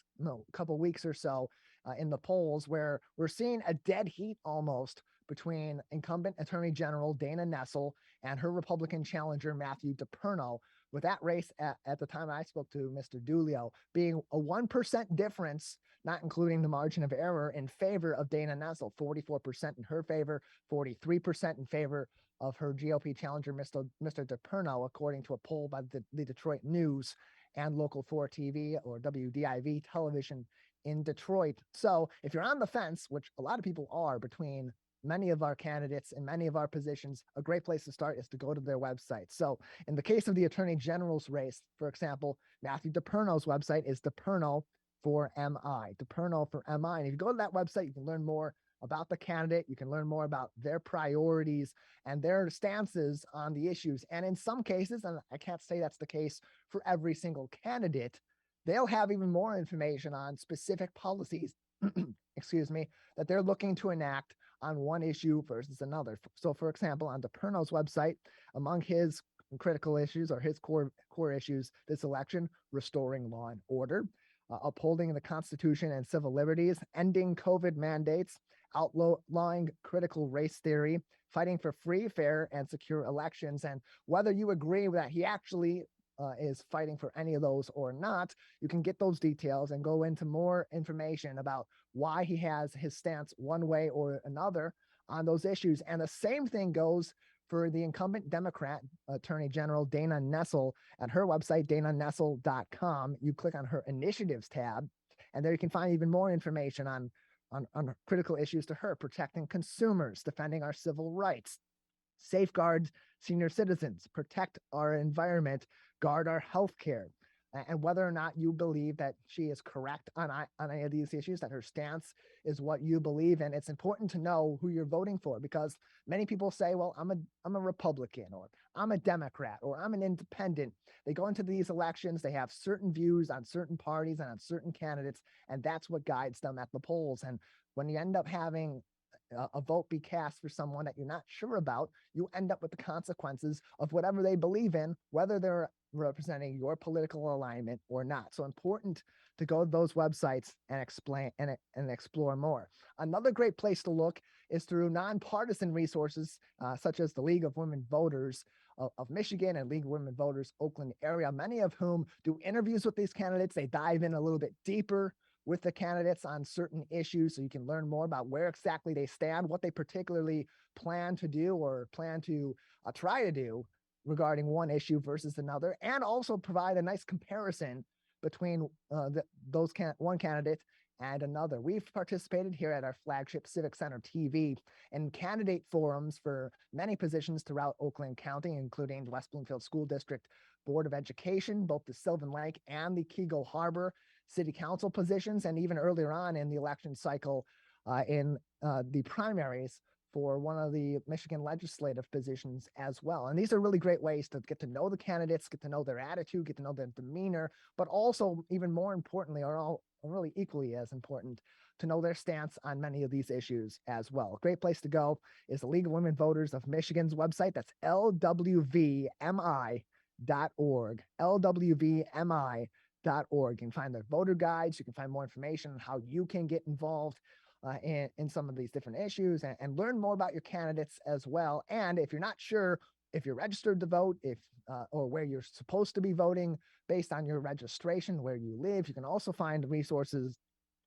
couple weeks or so in the polls, where we're seeing a dead heat almost between incumbent Attorney General Dana Nessel and her Republican challenger Matthew DePerno, with that race at the time I spoke to Mr. Dulio being a 1% difference, not including the margin of error, in favor of Dana Nessel, 44% in her favor, 43% in favor of her GOP challenger, Mr. DePerno, according to a poll by the Detroit News and Local 4 TV or WDIV television in Detroit. So if you're on the fence, which a lot of people are between many of our candidates in many of our positions, a great place to start is to go to their website. So in the case of the Attorney General's race, for example, Matthew DePerno's website is DePerno for MI, DePerno for MI. And if you go to that website, you can learn more about the candidate. You can learn more about their priorities and their stances on the issues. And in some cases, and I can't say that's the case for every single candidate, they'll have even more information on specific policies, excuse me, that they're looking to enact on one issue versus another. So for example, on DePerno's website, among his critical issues or his core issues this election, restoring law and order, upholding the Constitution and civil liberties, ending COVID mandates, outlawing critical race theory, fighting for free, fair, and secure elections. And whether you agree that he actually is fighting for any of those or not, you can get those details and go into more information about why he has his stance one way or another on those issues. And the same thing goes for the incumbent Democrat Attorney General Dana Nessel at her website, dananessel.com. You click on her initiatives tab, and there you can find even more information on critical issues to her: protecting consumers, defending our civil rights, safeguard senior citizens, protect our environment, guard our health care. And whether or not you believe that she is correct on any of these issues, that her stance is what you believe in, it's important to know who you're voting for, because many people say, well, I'm a Republican, or I'm a Democrat, or I'm an independent. They go into these elections, they have certain views on certain parties and on certain candidates, and that's what guides them at the polls. And when you end up having a vote be cast for someone that you're not sure about, you end up with the consequences of whatever they believe in, whether they're representing your political alignment or not. So important to go to those websites and explain and explore more. Another great place to look is through nonpartisan resources such as the League of Women Voters of Michigan and League of Women Voters Oakland area, many of whom do interviews with these candidates. They dive in a little bit deeper with the candidates on certain issues, so you can learn more about where exactly they stand, what they particularly plan to do or plan to try to do regarding one issue versus another, and also provide a nice comparison between one candidate and another. We've participated here at our flagship Civic Center TV in candidate forums for many positions throughout Oakland County, including the West Bloomfield School District Board of Education, both the Sylvan Lake and the Keagle Harbor City Council positions, and even earlier on in the election cycle in the primaries for one of the Michigan legislative positions as well. And these are really great ways to get to know the candidates, get to know their attitude, get to know their demeanor, but also, even more importantly, are all really equally as important, to know their stance on many of these issues as well. A great place to go is the League of Women Voters of Michigan's website. That's lwvmi.org, lwvmi.org. You can find their voter guides. You can find more information on how you can get involved in some of these different issues and learn more about your candidates as well. And if you're not sure if you're registered to vote, or where you're supposed to be voting based on your registration, where you live, you can also find resources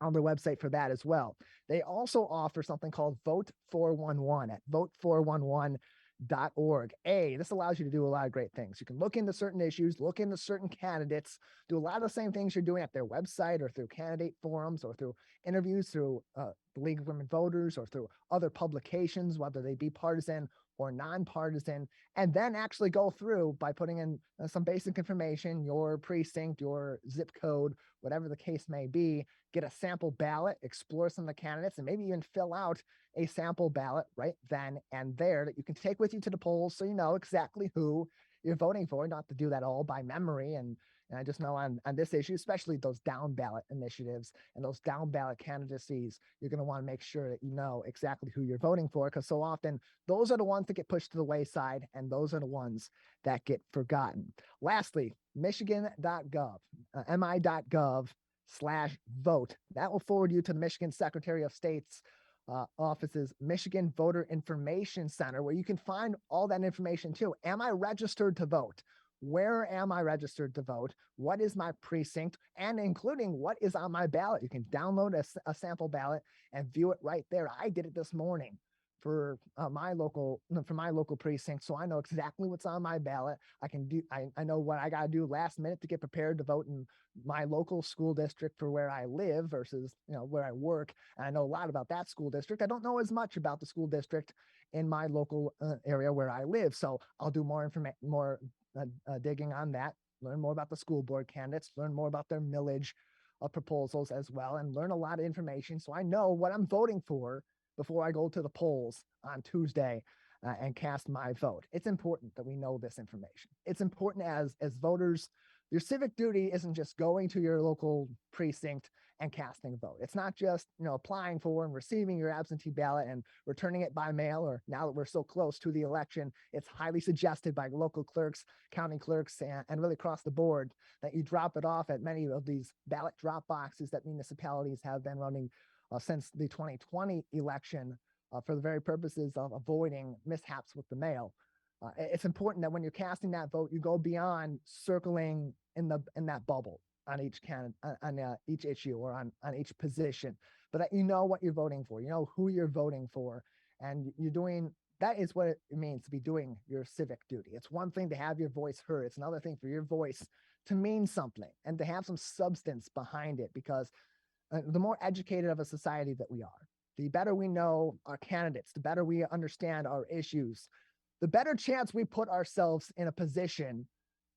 on their website for that as well. They also offer something called Vote 411 at vote411.org. This allows you to do a lot of great things. You can look into certain issues, look into certain candidates, do a lot of the same things you're doing at their website or through candidate forums or through interviews through the League of Women Voters or through other publications, whether they be partisan or nonpartisan, and then actually go through by putting in some basic information, your precinct, your zip code, whatever the case may be, get a sample ballot, explore some of the candidates, and maybe even fill out a sample ballot right then and there that you can take with you to the polls, so you know exactly who you're voting for, not to do that all by memory. And I just know on this issue, especially those down ballot initiatives and those down ballot candidacies, you're going to want to make sure that you know exactly who you're voting for, because so often those are the ones that get pushed to the wayside, and those are the ones that get forgotten. Lastly, michigan.gov, mi.gov/vote. That will forward you to the Michigan Secretary of State's office's Michigan Voter Information Center, where you can find all that information too. Am I registered to vote? Where am I registered to vote? What is my precinct? And including what is on my ballot. You can download a sample ballot and view it right there. I did it this morning for my local precinct, so I know exactly what's on my ballot. I know what I got to do last minute to get prepared to vote in my local school district for where I live versus where I work. And I know a lot about that school district. I don't know as much about the school district in my local area where I live, so I'll do more digging on that, learn more about the school board candidates, learn more about their millage proposals as well, and learn a lot of information so I know what I'm voting for before I go to the polls on Tuesday and cast my vote. It's important that we know this information. It's important as voters. Your civic duty isn't just going to your local precinct and casting a vote. It's not just applying for and receiving your absentee ballot and returning it by mail, or now that we're so close to the election, it's highly suggested by local clerks, county clerks, and really across the board that you drop it off at many of these ballot drop boxes that municipalities have been running since the 2020 election for the very purposes of avoiding mishaps with the mail. It's important that when you're casting that vote, you go beyond circling in that bubble on each each issue or on each position, but that you know what you're voting for, you know who you're voting for, and you're doing. That is what it means to be doing your civic duty. It's one thing to have your voice heard. It's another thing for your voice to mean something and to have some substance behind it, because the more educated of a society that we are, the better we know our candidates, the better we understand our issues, the better chance we put ourselves in a position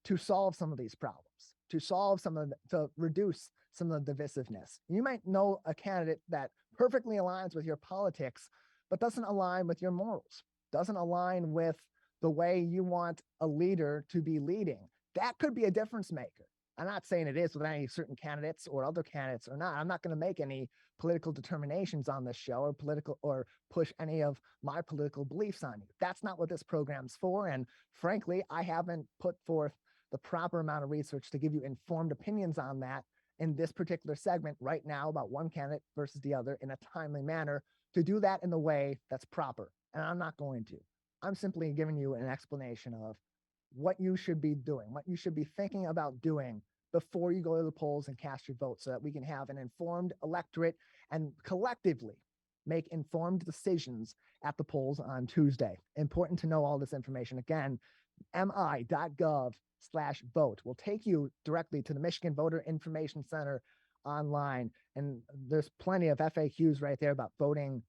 to solve some of these problems, to reduce some of the divisiveness. You might know a candidate that perfectly aligns with your politics, but doesn't align with your morals, doesn't align with the way you want a leader to be leading. That could be a difference maker. I'm not saying it is with any certain candidates or other candidates or not. I'm not going to make any political determinations on this show or push any of my political beliefs on you. That's not what this program's for. And frankly, I haven't put forth the proper amount of research to give you informed opinions on that in this particular segment right now about one candidate versus the other in a timely manner, to do that in the way that's proper. And I'm not going to. I'm simply giving you an explanation of what you should be doing, what you should be thinking about doing before you go to the polls and cast your vote, so that we can have an informed electorate and collectively make informed decisions at the polls on Tuesday. Important to know all this information. Again, mi.gov/vote will take you directly to the Michigan Voter Information Center online. And there's plenty of FAQs right there about voting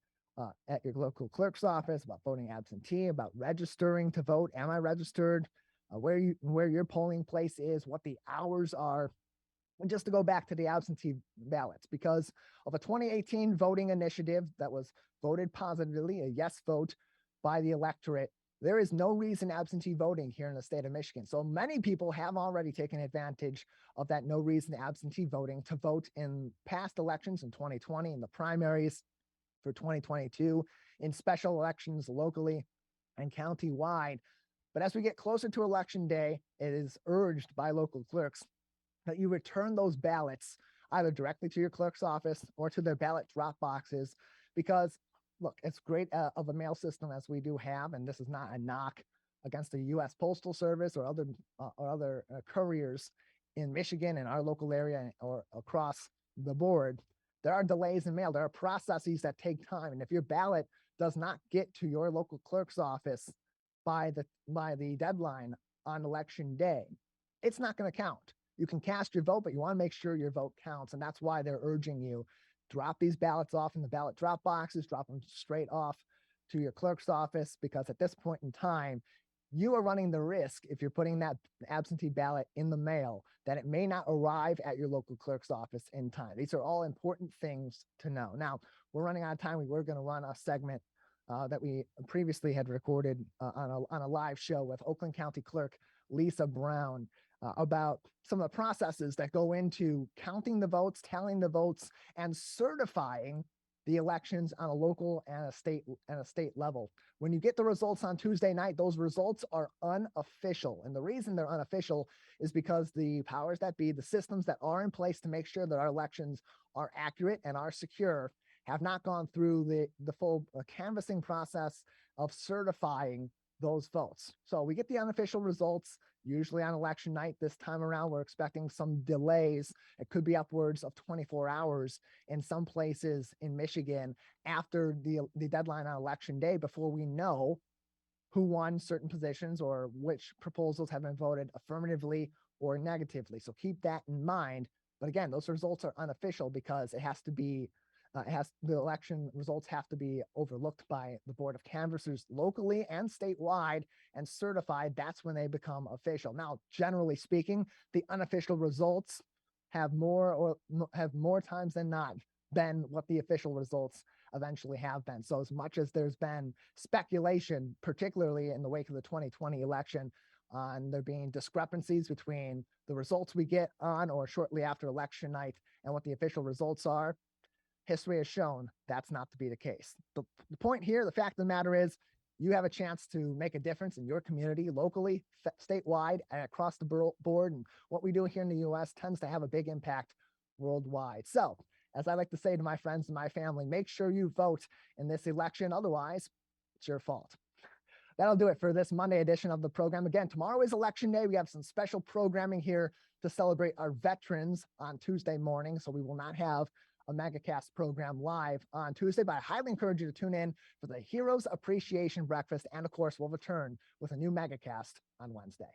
at your local clerk's office, about voting absentee, about registering to vote. Am I registered? Where your polling place is, what the hours are. And just to go back to the absentee ballots, because of a 2018 voting initiative that was voted positively, a yes vote by the electorate, there is no reason absentee voting here in the state of Michigan. So many people have already taken advantage of that no reason absentee voting to vote in past elections in 2020, in the primaries for 2022, in special elections locally and county-wide. But as we get closer to election day, it is urged by local clerks that you return those ballots either directly to your clerk's office or to their ballot drop boxes, because look, it's great of a mail system as we do have, and this is not a knock against the U.S. Postal Service or other couriers in Michigan and our local area or across the board. There are delays in mail. There are processes that take time, and if your ballot does not get to your local clerk's office by the deadline on election day, it's not going to count. You can cast your vote, but you want to make sure your vote counts. And that's why they're urging you, drop these ballots off in the ballot drop boxes, drop them straight off to your clerk's office, because at this point in time, you are running the risk, if you're putting that absentee ballot in the mail, that it may not arrive at your local clerk's office in time. These are all important things to know. Now, we're running out of time. We were going to run a segment that we previously had recorded on a live show with Oakland County Clerk Lisa Brown about some of the processes that go into counting the votes, tallying the votes, and certifying the elections on a local and a state level. When you get the results on Tuesday night, those results are unofficial. And the reason they're unofficial is because the powers that be, the systems that are in place to make sure that our elections are accurate and are secure, have not gone through the full canvassing process of certifying those votes. So we get the unofficial results usually on election night. This time around, we're expecting some delays. It could be upwards of 24 hours in some places in Michigan after the deadline on election day before we know who won certain positions or which proposals have been voted affirmatively or negatively. So keep that in mind. But again, those results are unofficial because it has to be the election results have to be overlooked by the Board of Canvassers locally and statewide and certified. That's when they become official. Now, generally speaking, the unofficial results have more times than not been what the official results eventually have been. So as much as there's been speculation, particularly in the wake of the 2020 election, on there being discrepancies between the results we get on or shortly after election night and what the official results are, history has shown that's not to be the case. The point here, the fact of the matter is, you have a chance to make a difference in your community, locally, statewide, and across the board. And what we do here in the U.S. tends to have a big impact worldwide. So, as I like to say to my friends and my family, make sure you vote in this election. Otherwise, it's your fault. That'll do it for this Monday edition of the program. Again, tomorrow is election day. We have some special programming here to celebrate our veterans on Tuesday morning. So we will not have a Megacast program live on Tuesday, but I highly encourage you to tune in for the Heroes Appreciation Breakfast. And of course, we'll return with a new Megacast on Wednesday.